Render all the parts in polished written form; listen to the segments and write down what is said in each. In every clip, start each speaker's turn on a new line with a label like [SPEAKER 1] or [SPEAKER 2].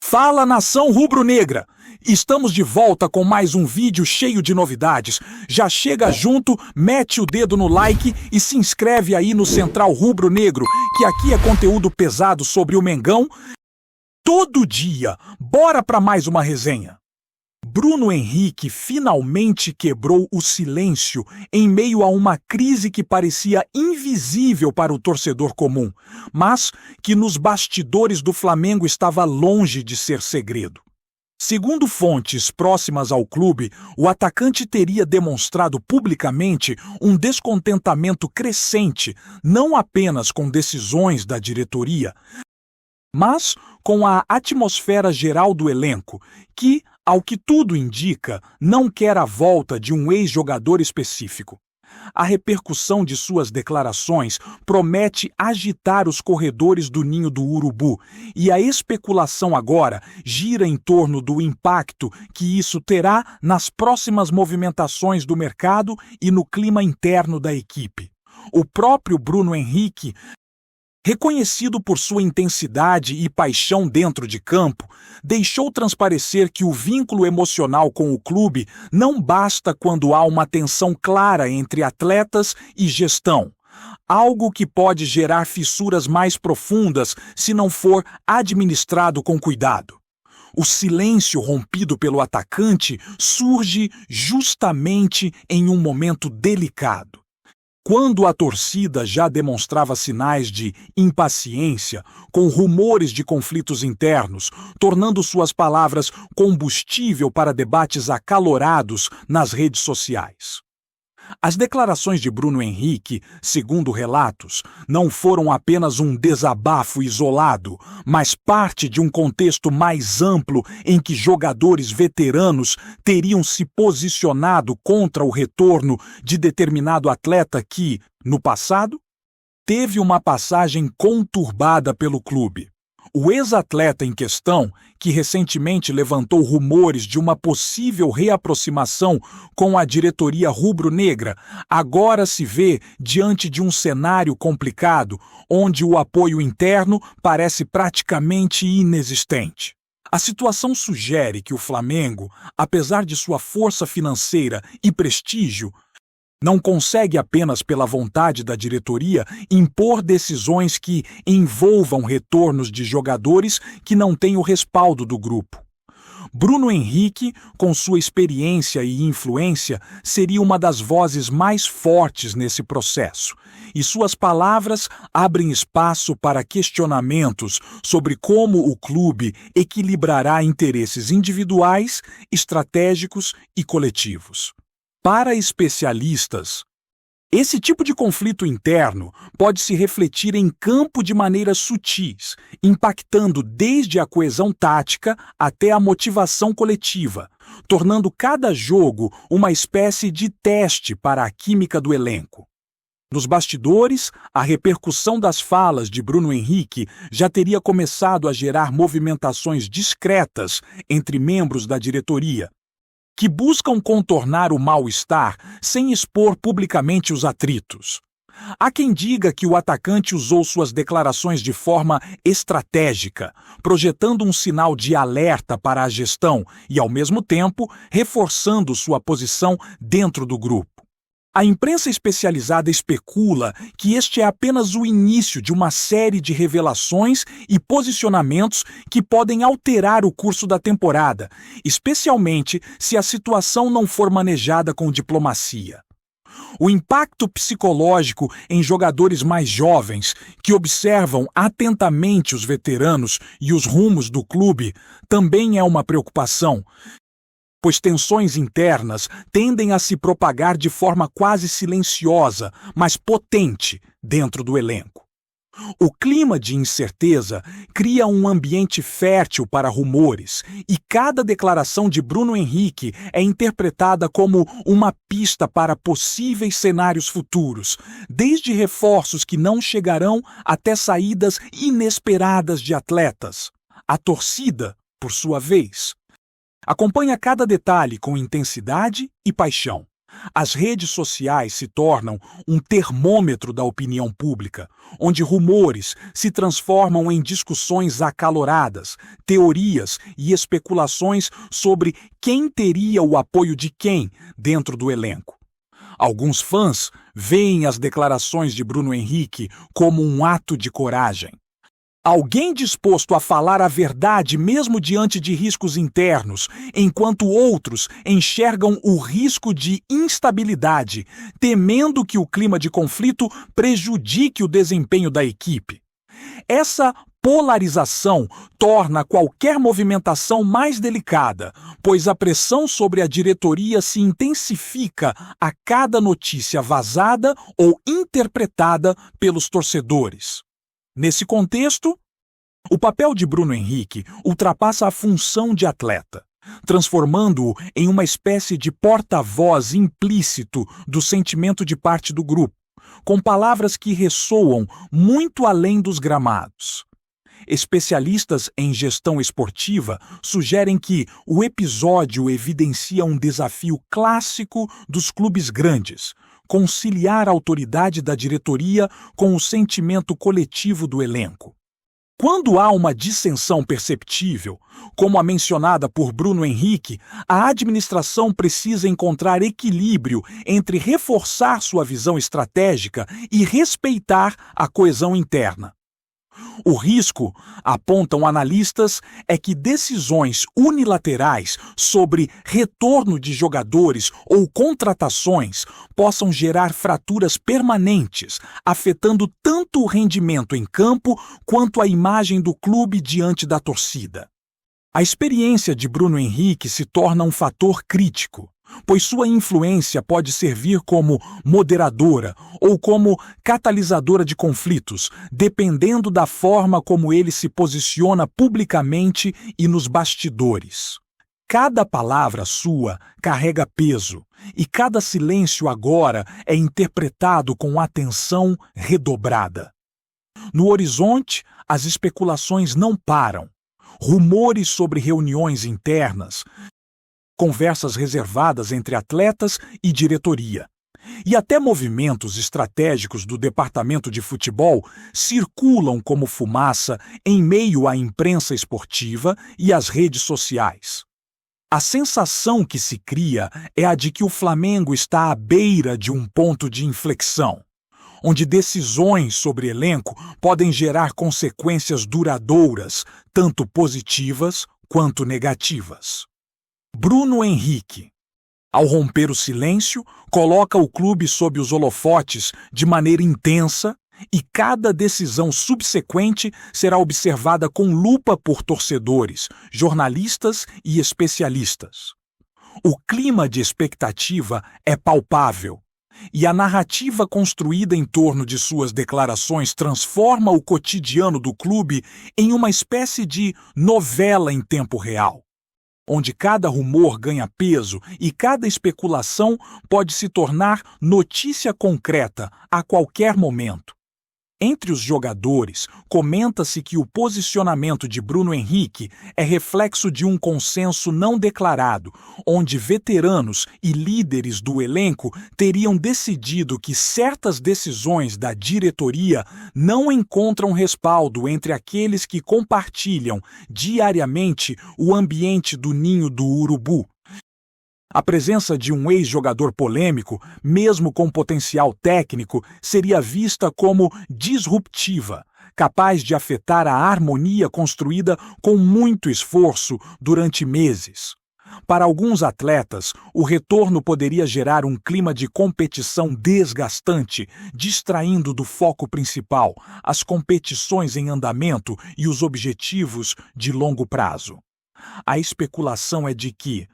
[SPEAKER 1] Fala, nação rubro-negra! Estamos de volta com mais um vídeo cheio de novidades. Já chega junto, mete o dedo no like e se inscreve aí no Central Rubro-Negro, que aqui é conteúdo pesado sobre o Mengão todo dia. Bora para mais uma resenha. Bruno Henrique finalmente quebrou o silêncio em meio a uma crise que parecia invisível para o torcedor comum, mas que nos bastidores do Flamengo estava longe de ser segredo. Segundo fontes próximas ao clube, o atacante teria demonstrado publicamente um descontentamento crescente, não apenas com decisões da diretoria, mas com a atmosfera geral do elenco, que, ao que tudo indica, não quer a volta de um ex-jogador específico. A repercussão de suas declarações promete agitar os corredores do Ninho do Urubu, e a especulação agora gira em torno do impacto que isso terá nas próximas movimentações do mercado e no clima interno da equipe. O próprio Bruno Henrique, reconhecido por sua intensidade e paixão dentro de campo, deixou transparecer que o vínculo emocional com o clube não basta quando há uma tensão clara entre atletas e gestão, algo que pode gerar fissuras mais profundas se não for administrado com cuidado. O silêncio rompido pelo atacante surge justamente em um momento delicado. Quando a torcida já demonstrava sinais de impaciência, com rumores de conflitos internos, tornando suas palavras combustível para debates acalorados nas redes sociais. As declarações de Bruno Henrique, segundo relatos, não foram apenas um desabafo isolado, mas parte de um contexto mais amplo em que jogadores veteranos teriam se posicionado contra o retorno de determinado atleta que, no passado, teve uma passagem conturbada pelo clube. O ex-atleta em questão, que recentemente levantou rumores de uma possível reaproximação com a diretoria rubro-negra, agora se vê diante de um cenário complicado, onde o apoio interno parece praticamente inexistente. A situação sugere que o Flamengo, apesar de sua força financeira e prestígio, não consegue apenas pela vontade da diretoria impor decisões que envolvam retornos de jogadores que não têm o respaldo do grupo. Bruno Henrique, com sua experiência e influência, seria uma das vozes mais fortes nesse processo, e suas palavras abrem espaço para questionamentos sobre como o clube equilibrará interesses individuais, estratégicos e coletivos. Para especialistas, esse tipo de conflito interno pode se refletir em campo de maneiras sutis, impactando desde a coesão tática até a motivação coletiva, tornando cada jogo uma espécie de teste para a química do elenco. Nos bastidores, a repercussão das falas de Bruno Henrique já teria começado a gerar movimentações discretas entre membros da diretoria, que buscam contornar o mal-estar sem expor publicamente os atritos. Há quem diga que o atacante usou suas declarações de forma estratégica, projetando um sinal de alerta para a gestão e, ao mesmo tempo, reforçando sua posição dentro do grupo. A imprensa especializada especula que este é apenas o início de uma série de revelações e posicionamentos que podem alterar o curso da temporada, especialmente se a situação não for manejada com diplomacia. O impacto psicológico em jogadores mais jovens, que observam atentamente os veteranos e os rumos do clube, também é uma preocupação, pois tensões internas tendem a se propagar de forma quase silenciosa, mas potente, dentro do elenco. O clima de incerteza cria um ambiente fértil para rumores, e cada declaração de Bruno Henrique é interpretada como uma pista para possíveis cenários futuros, desde reforços que não chegarão até saídas inesperadas de atletas. A torcida, por sua vez, acompanha cada detalhe com intensidade e paixão. As redes sociais se tornam um termômetro da opinião pública, onde rumores se transformam em discussões acaloradas, teorias e especulações sobre quem teria o apoio de quem dentro do elenco. Alguns fãs veem as declarações de Bruno Henrique como um ato de coragem. Alguém disposto a falar a verdade mesmo diante de riscos internos, enquanto outros enxergam o risco de instabilidade, temendo que o clima de conflito prejudique o desempenho da equipe. Essa polarização torna qualquer movimentação mais delicada, pois a pressão sobre a diretoria se intensifica a cada notícia vazada ou interpretada pelos torcedores. Nesse contexto, o papel de Bruno Henrique ultrapassa a função de atleta, transformando-o em uma espécie de porta-voz implícito do sentimento de parte do grupo, com palavras que ressoam muito além dos gramados. Especialistas em gestão esportiva sugerem que o episódio evidencia um desafio clássico dos clubes grandes: conciliar a autoridade da diretoria com o sentimento coletivo do elenco. Quando há uma dissensão perceptível, como a mencionada por Bruno Henrique, a administração precisa encontrar equilíbrio entre reforçar sua visão estratégica e respeitar a coesão interna. O risco, apontam analistas, é que decisões unilaterais sobre retorno de jogadores ou contratações possam gerar fraturas permanentes, afetando tanto o rendimento em campo quanto a imagem do clube diante da torcida. A experiência de Bruno Henrique se torna um fator crítico, pois sua influência pode servir como moderadora ou como catalisadora de conflitos, dependendo da forma como ele se posiciona publicamente e nos bastidores. Cada palavra sua carrega peso, e cada silêncio agora é interpretado com atenção redobrada. No horizonte, as especulações não param. Rumores sobre reuniões internas, conversas reservadas entre atletas e diretoria, e até movimentos estratégicos do departamento de futebol circulam como fumaça em meio à imprensa esportiva e às redes sociais. A sensação que se cria é a de que o Flamengo está à beira de um ponto de inflexão, onde decisões sobre elenco podem gerar consequências duradouras, tanto positivas quanto negativas. Bruno Henrique, ao romper o silêncio, coloca o clube sob os holofotes de maneira intensa e cada decisão subsequente será observada com lupa por torcedores, jornalistas e especialistas. O clima de expectativa é palpável, e a narrativa construída em torno de suas declarações transforma o cotidiano do clube em uma espécie de novela em tempo real, onde cada rumor ganha peso e cada especulação pode se tornar notícia concreta a qualquer momento. Entre os jogadores, comenta-se que o posicionamento de Bruno Henrique é reflexo de um consenso não declarado, onde veteranos e líderes do elenco teriam decidido que certas decisões da diretoria não encontram respaldo entre aqueles que compartilham diariamente o ambiente do ninho do urubu. A presença de um ex-jogador polêmico, mesmo com potencial técnico, seria vista como disruptiva, capaz de afetar a harmonia construída com muito esforço durante meses. Para alguns atletas, o retorno poderia gerar um clima de competição desgastante, distraindo do foco principal, as competições em andamento e os objetivos de longo prazo. A especulação é de que,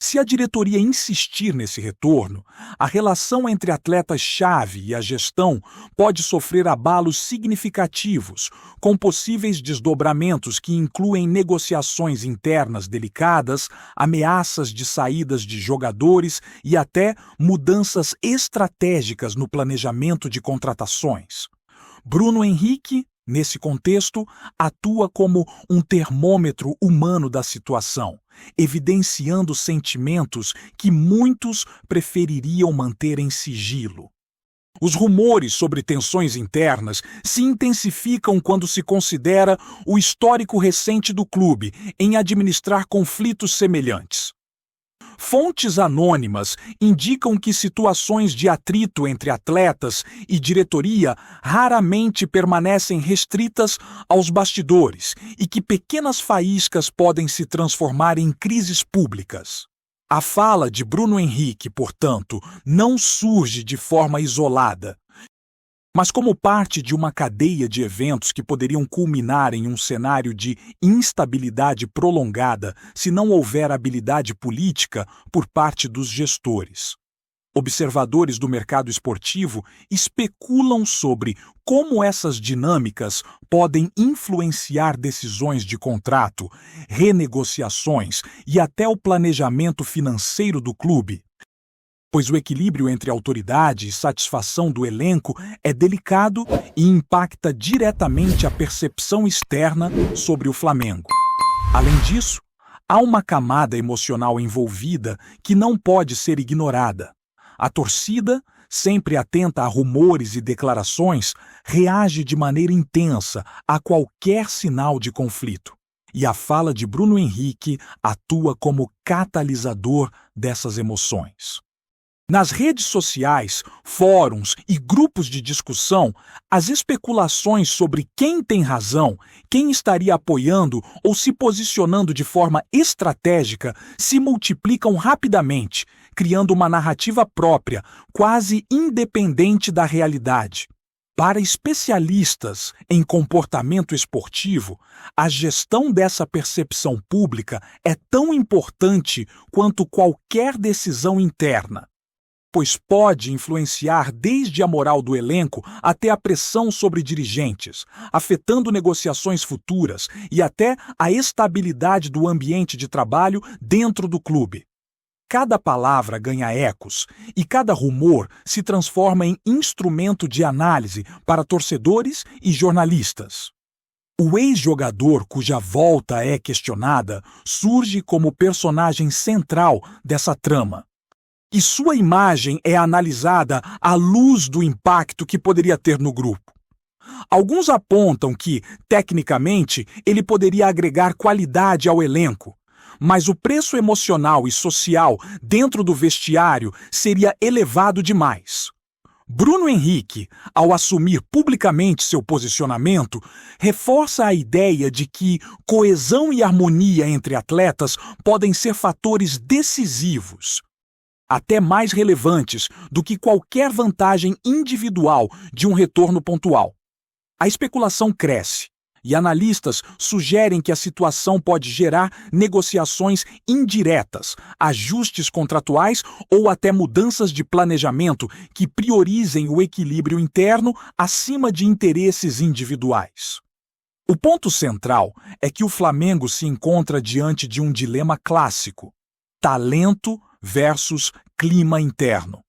[SPEAKER 1] se a diretoria insistir nesse retorno, a relação entre atletas-chave e a gestão pode sofrer abalos significativos, com possíveis desdobramentos que incluem negociações internas delicadas, ameaças de saídas de jogadores e até mudanças estratégicas no planejamento de contratações. Bruno Henrique Nesse contexto, atua como um termômetro humano da situação, evidenciando sentimentos que muitos prefeririam manter em sigilo. Os rumores sobre tensões internas se intensificam quando se considera o histórico recente do clube em administrar conflitos semelhantes. Fontes anônimas indicam que situações de atrito entre atletas e diretoria raramente permanecem restritas aos bastidores e que pequenas faíscas podem se transformar em crises públicas. A fala de Bruno Henrique, portanto, não surge de forma isolada, mas como parte de uma cadeia de eventos que poderiam culminar em um cenário de instabilidade prolongada se não houver habilidade política por parte dos gestores. Observadores do mercado esportivo especulam sobre como essas dinâmicas podem influenciar decisões de contrato, renegociações e até o planejamento financeiro do clube, pois o equilíbrio entre autoridade e satisfação do elenco é delicado e impacta diretamente a percepção externa sobre o Flamengo. Além disso, há uma camada emocional envolvida que não pode ser ignorada. A torcida, sempre atenta a rumores e declarações, reage de maneira intensa a qualquer sinal de conflito. E a fala de Bruno Henrique atua como catalisador dessas emoções. Nas redes sociais, fóruns e grupos de discussão, as especulações sobre quem tem razão, quem estaria apoiando ou se posicionando de forma estratégica se multiplicam rapidamente, criando uma narrativa própria, quase independente da realidade. Para especialistas em comportamento esportivo, a gestão dessa percepção pública é tão importante quanto qualquer decisão interna, pois pode influenciar desde a moral do elenco até a pressão sobre dirigentes, afetando negociações futuras e até a estabilidade do ambiente de trabalho dentro do clube. Cada palavra ganha ecos e cada rumor se transforma em instrumento de análise para torcedores e jornalistas. O ex-jogador cuja volta é questionada surge como personagem central dessa trama. E sua imagem é analisada à luz do impacto que poderia ter no grupo. Alguns apontam que, tecnicamente, ele poderia agregar qualidade ao elenco, mas o preço emocional e social dentro do vestiário seria elevado demais. Bruno Henrique, ao assumir publicamente seu posicionamento, reforça a ideia de que coesão e harmonia entre atletas podem ser fatores decisivos, até mais relevantes do que qualquer vantagem individual de um retorno pontual. A especulação cresce, e analistas sugerem que a situação pode gerar negociações indiretas, ajustes contratuais ou até mudanças de planejamento que priorizem o equilíbrio interno acima de interesses individuais. O ponto central é que o Flamengo se encontra diante de um dilema clássico: talento versus clima interno.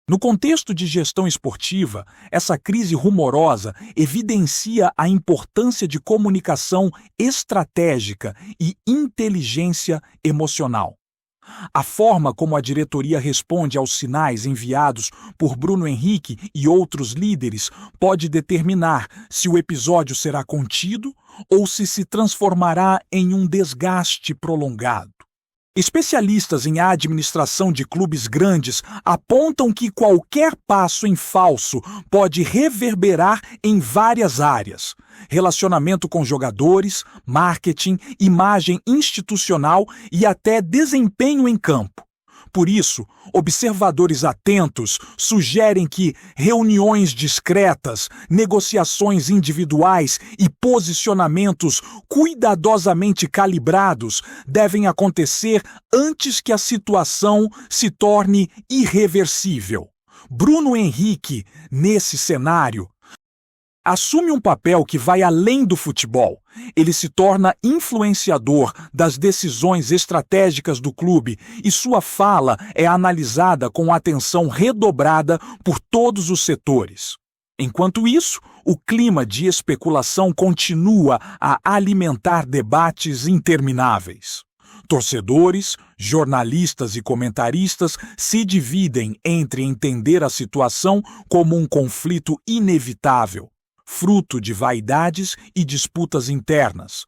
[SPEAKER 1] No contexto de gestão esportiva, essa crise rumorosa evidencia a importância de comunicação estratégica e inteligência emocional. A forma como a diretoria responde aos sinais enviados por Bruno Henrique e outros líderes pode determinar se o episódio será contido ou se transformará em um desgaste prolongado. Especialistas em administração de clubes grandes apontam que qualquer passo em falso pode reverberar em várias áreas: relacionamento com jogadores, marketing, imagem institucional e até desempenho em campo. Por isso, observadores atentos sugerem que reuniões discretas, negociações individuais e posicionamentos cuidadosamente calibrados devem acontecer antes que a situação se torne irreversível. Bruno Henrique, nesse cenário, assume um papel que vai além do futebol. Ele se torna influenciador das decisões estratégicas do clube e sua fala é analisada com atenção redobrada por todos os setores. Enquanto isso, o clima de especulação continua a alimentar debates intermináveis. Torcedores, jornalistas e comentaristas se dividem entre entender a situação como um conflito inevitável, fruto de vaidades e disputas internas,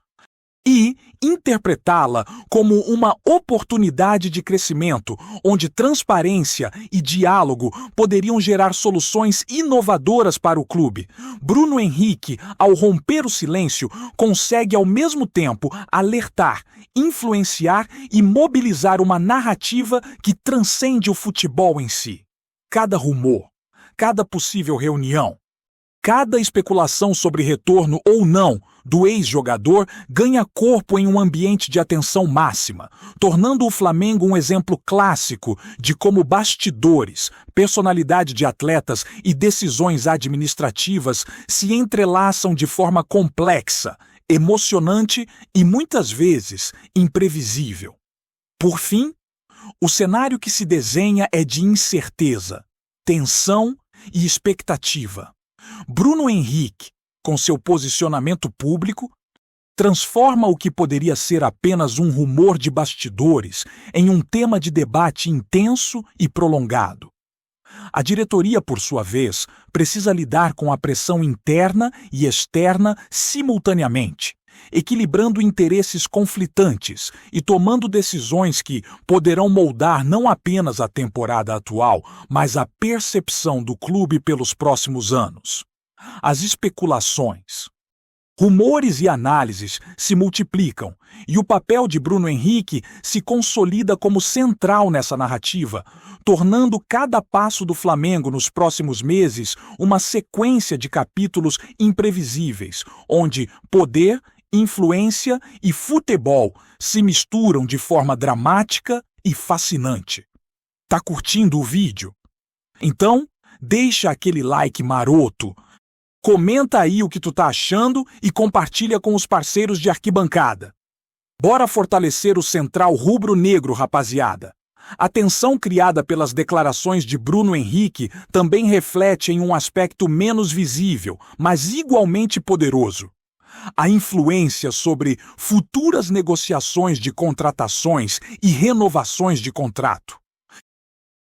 [SPEAKER 1] e interpretá-la como uma oportunidade de crescimento, onde transparência e diálogo poderiam gerar soluções inovadoras para o clube. Bruno Henrique, ao romper o silêncio, consegue ao mesmo tempo alertar, influenciar e mobilizar uma narrativa que transcende o futebol em si. Cada rumor, cada possível reunião, cada especulação sobre retorno ou não do ex-jogador ganha corpo em um ambiente de atenção máxima, tornando o Flamengo um exemplo clássico de como bastidores, personalidade de atletas e decisões administrativas se entrelaçam de forma complexa, emocionante e muitas vezes imprevisível. Por fim, o cenário que se desenha é de incerteza, tensão e expectativa. Bruno Henrique, com seu posicionamento público, transforma o que poderia ser apenas um rumor de bastidores em um tema de debate intenso e prolongado. A diretoria, por sua vez, precisa lidar com a pressão interna e externa simultaneamente, equilibrando interesses conflitantes e tomando decisões que poderão moldar não apenas a temporada atual, mas a percepção do clube pelos próximos anos. As especulações, rumores e análises se multiplicam e o papel de Bruno Henrique se consolida como central nessa narrativa, tornando cada passo do Flamengo nos próximos meses uma sequência de capítulos imprevisíveis, onde poder, influência e futebol se misturam de forma dramática e fascinante. Tá curtindo o vídeo? Então, deixa aquele like maroto. Comenta aí o que tu tá achando e compartilha com os parceiros de arquibancada. Bora fortalecer o Central Rubro-Negro, rapaziada. A tensão criada pelas declarações de Bruno Henrique também reflete em um aspecto menos visível, mas igualmente poderoso. A influência sobre futuras negociações de contratações e renovações de contrato.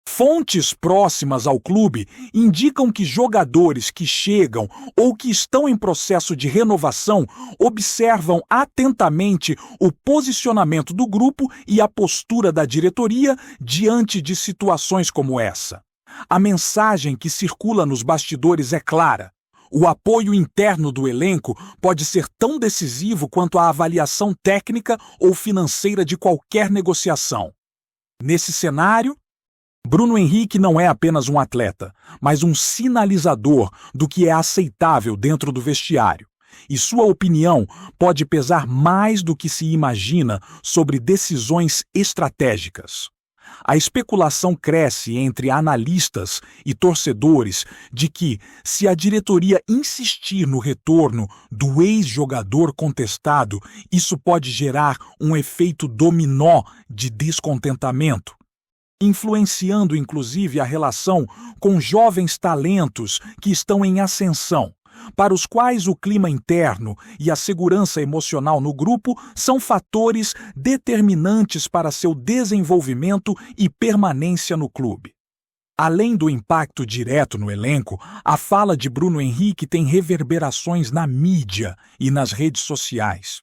[SPEAKER 1] Fontes próximas ao clube indicam que jogadores que chegam ou que estão em processo de renovação observam atentamente o posicionamento do grupo e a postura da diretoria diante de situações como essa. A mensagem que circula nos bastidores é clara. O apoio interno do elenco pode ser tão decisivo quanto a avaliação técnica ou financeira de qualquer negociação. Nesse cenário, Bruno Henrique não é apenas um atleta, mas um sinalizador do que é aceitável dentro do vestiário. E sua opinião pode pesar mais do que se imagina sobre decisões estratégicas. A especulação cresce entre analistas e torcedores de que, se a diretoria insistir no retorno do ex-jogador contestado, isso pode gerar um efeito dominó de descontentamento, influenciando inclusive a relação com jovens talentos que estão em ascensão, para os quais o clima interno e a segurança emocional no grupo são fatores determinantes para seu desenvolvimento e permanência no clube. Além do impacto direto no elenco, a fala de Bruno Henrique tem reverberações na mídia e nas redes sociais.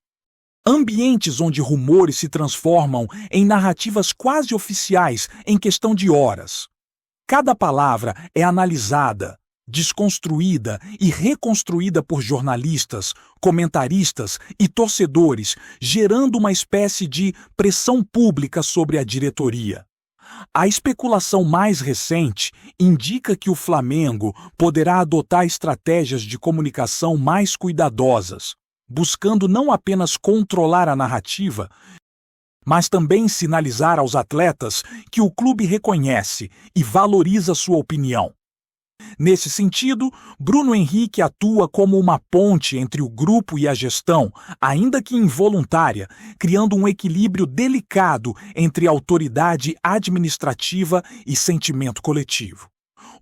[SPEAKER 1] Ambientes onde rumores se transformam em narrativas quase oficiais em questão de horas. Cada palavra é analisada, desconstruída e reconstruída por jornalistas, comentaristas e torcedores, gerando uma espécie de pressão pública sobre a diretoria. A especulação mais recente indica que o Flamengo poderá adotar estratégias de comunicação mais cuidadosas, buscando não apenas controlar a narrativa, mas também sinalizar aos atletas que o clube reconhece e valoriza sua opinião. Nesse sentido, Bruno Henrique atua como uma ponte entre o grupo e a gestão, ainda que involuntária, criando um equilíbrio delicado entre autoridade administrativa e sentimento coletivo.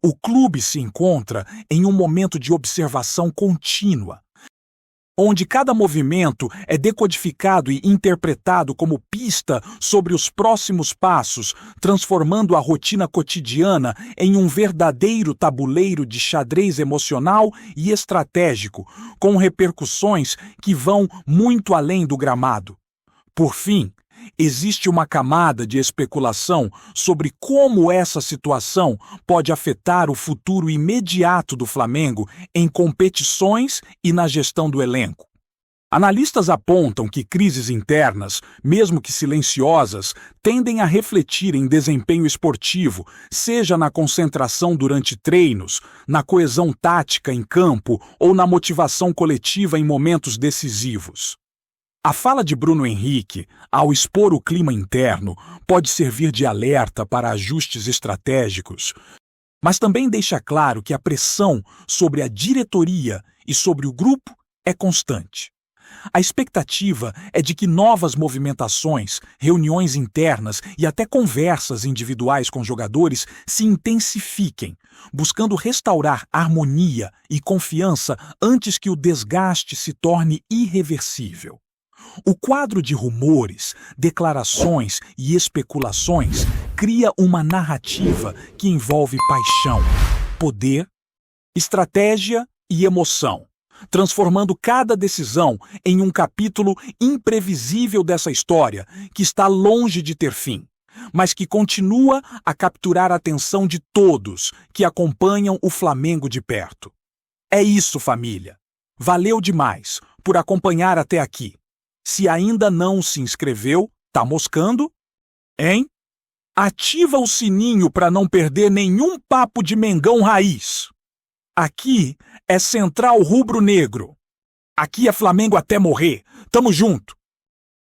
[SPEAKER 1] O clube se encontra em um momento de observação contínua, onde cada movimento é decodificado e interpretado como pista sobre os próximos passos, transformando a rotina cotidiana em um verdadeiro tabuleiro de xadrez emocional e estratégico, com repercussões que vão muito além do gramado. Por fim, existe uma camada de especulação sobre como essa situação pode afetar o futuro imediato do Flamengo em competições e na gestão do elenco. Analistas apontam que crises internas, mesmo que silenciosas, tendem a refletir em desempenho esportivo, seja na concentração durante treinos, na coesão tática em campo ou na motivação coletiva em momentos decisivos. A fala de Bruno Henrique, ao expor o clima interno, pode servir de alerta para ajustes estratégicos, mas também deixa claro que a pressão sobre a diretoria e sobre o grupo é constante. A expectativa é de que novas movimentações, reuniões internas e até conversas individuais com jogadores se intensifiquem, buscando restaurar harmonia e confiança antes que o desgaste se torne irreversível. O quadro de rumores, declarações e especulações cria uma narrativa que envolve paixão, poder, estratégia e emoção, transformando cada decisão em um capítulo imprevisível dessa história que está longe de ter fim, mas que continua a capturar a atenção de todos que acompanham o Flamengo de perto. É isso, família. Valeu demais por acompanhar até aqui. Se ainda não se inscreveu, tá moscando? Hein? Ativa o sininho para não perder nenhum papo de Mengão raiz. Aqui é Central Rubro Negro. Aqui é Flamengo até morrer. Tamo junto.